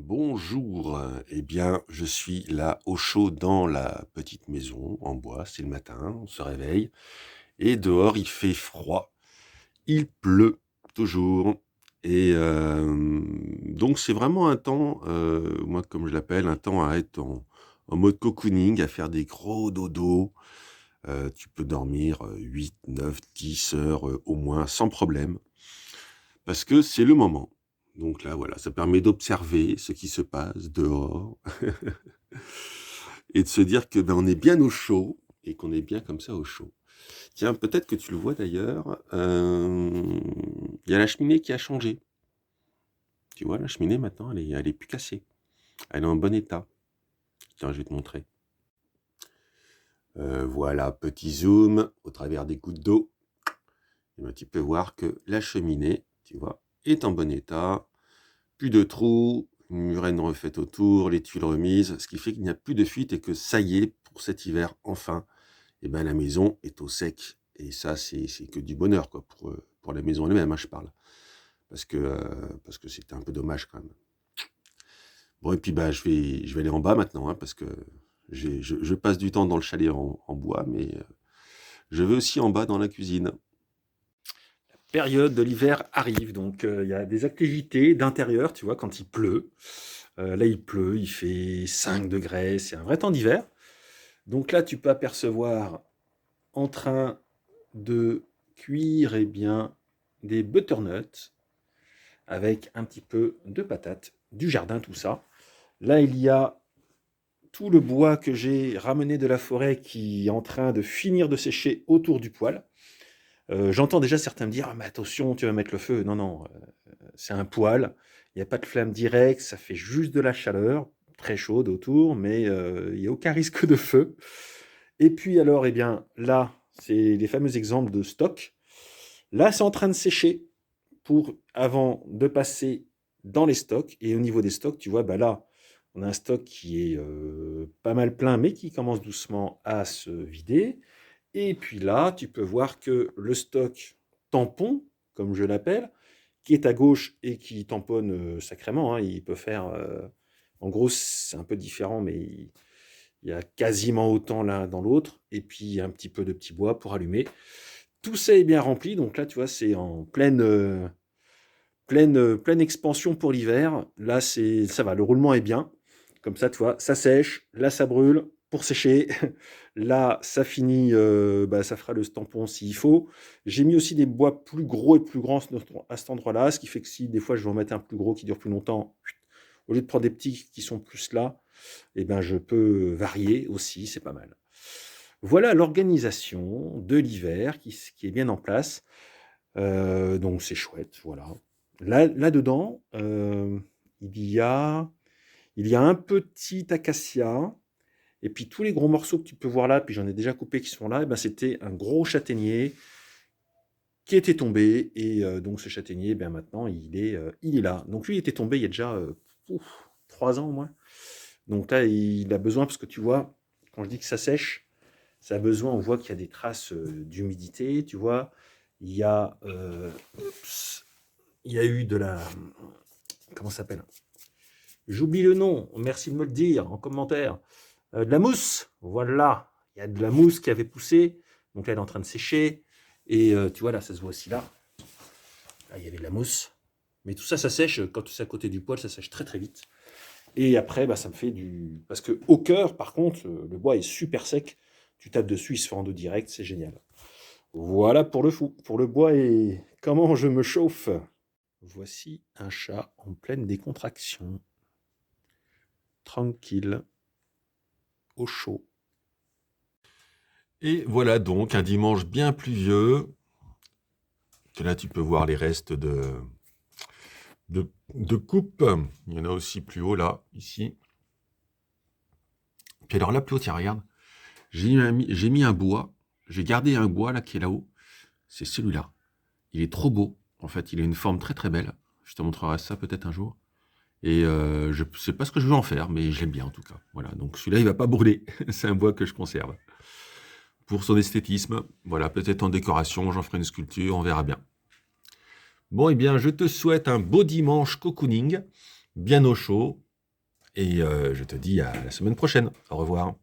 Bonjour, eh bien, je suis là au chaud dans la petite maison en bois, c'est le matin, on se réveille et dehors il fait froid, il pleut toujours et donc c'est vraiment un temps, moi comme je l'appelle, un temps à être en mode cocooning, à faire des gros dodos. Tu peux dormir, 8, 9, 10 heures, au moins sans problème parce que c'est le moment. Donc là, voilà, ça permet d'observer ce qui se passe dehors et de se dire que, ben, on est bien au chaud et qu'on est bien comme ça au chaud. Tiens, peut-être que tu le vois d'ailleurs, il y a la cheminée qui a changé. Tu vois, la cheminée maintenant, elle est plus cassée. Elle est en bon état. Tiens, je vais te montrer. Voilà, petit zoom au travers des gouttes d'eau. Et ben, tu peux voir que la cheminée, tu vois, est en bon état. Plus de trous, une murène refaite autour, les tuiles remises, ce qui fait qu'il n'y a plus de fuite et que ça y est, pour cet hiver, enfin, eh ben, la maison est au sec. Et ça, c'est que du bonheur, quoi, pour la maison elle-même, hein, je parle. Parce que c'était un peu dommage quand même. Bon, et puis bah, je vais aller en bas maintenant, hein, parce que je passe du temps dans le chalet en bois, mais je vais aussi en bas dans la cuisine. Période de l'hiver arrive, donc il y a des activités d'intérieur, tu vois, quand il pleut. Là, il pleut, il fait 5 degrés, c'est un vrai temps d'hiver. Donc là, tu peux apercevoir en train de cuire eh bien, des butternuts avec un petit peu de patates, du jardin, tout ça. Là, il y a tout le bois que j'ai ramené de la forêt qui est en train de finir de sécher autour du poêle. J'entends déjà certains me dire: «Ah mais attention, tu vas mettre le feu». Non, non, c'est un poêle, il n'y a pas de flamme directe, ça fait juste de la chaleur, très chaude autour, mais il n'y a aucun risque de feu. Et puis alors, eh bien, là, c'est les fameux exemples de stock. Là, c'est en train de sécher pour avant de passer dans les stocks. Et au niveau des stocks, tu vois, bah là, on a un stock qui est pas mal plein, mais qui commence doucement à se vider. Et puis là, tu peux voir que le stock tampon, comme je l'appelle, qui est à gauche et qui tamponne sacrément, hein, il peut faire. En gros, c'est un peu différent, mais il y a quasiment autant l'un dans l'autre. Et puis un petit peu de petit bois pour allumer. Tout ça est bien rempli. Donc là, tu vois, c'est en pleine expansion pour l'hiver. Là, ça va, le roulement est bien. Comme ça, tu vois, ça sèche, là, ça brûle pour sécher. Là, ça finit, bah, ça fera le tampon s'il faut. J'ai mis aussi des bois plus gros et plus grands à cet endroit-là, ce qui fait que si des fois je veux en mettre un plus gros qui dure plus longtemps, au lieu de prendre des petits qui sont plus là, eh ben, je peux varier aussi, c'est pas mal. Voilà l'organisation de l'hiver qui est bien en place. Donc c'est chouette, voilà. Là-dedans, il y a un petit acacia, et puis tous les gros morceaux que tu peux voir là, puis j'en ai déjà coupé qui sont là, et ben c'était un gros châtaignier qui était tombé, et donc ce châtaignier, ben maintenant il est là. Donc lui, il était tombé il y a déjà 3 ans au moins. Donc là, il a besoin, parce que tu vois, quand je dis que ça sèche, ça a besoin, on voit qu'il y a des traces d'humidité, tu vois. Il y a, oups, il y a eu de la, comment ça s'appelle? J'oublie le nom, merci de me le dire en commentaire. De la mousse, voilà. Il y a de la mousse qui avait poussé, donc là elle est en train de sécher. Et tu vois là, ça se voit aussi là. Là, il y avait de la mousse. Mais tout ça, ça sèche, quand c'est à côté du poêle, ça sèche très très vite. Et après, bah, ça me fait du... Parce que au cœur, par contre, le bois est super sec. Tu tapes dessus, il se fait en dos direct, c'est génial. Voilà pour le fou, pour le bois et comment je me chauffe. Voici un chat en pleine décontraction, tranquille, au chaud. Et voilà donc un dimanche bien pluvieux. Et là, tu peux voir les restes de coupe. Il y en a aussi plus haut là, ici. Puis alors là, plus haut, tiens, regarde. J'ai mis un bois. J'ai gardé un bois là qui est là-haut. C'est celui-là. Il est trop beau. En fait, il a une forme très très belle. Je te montrerai ça peut-être un jour. Et je ne sais pas ce que je vais en faire, mais j'aime bien en tout cas. Voilà, donc celui-là, il va pas brûler. C'est un bois que je conserve. Pour son esthétisme, voilà, peut-être en décoration, j'en ferai une sculpture, on verra bien. Bon, eh bien, je te souhaite un beau dimanche cocooning, bien au chaud, Et je te dis à la semaine prochaine. Au revoir.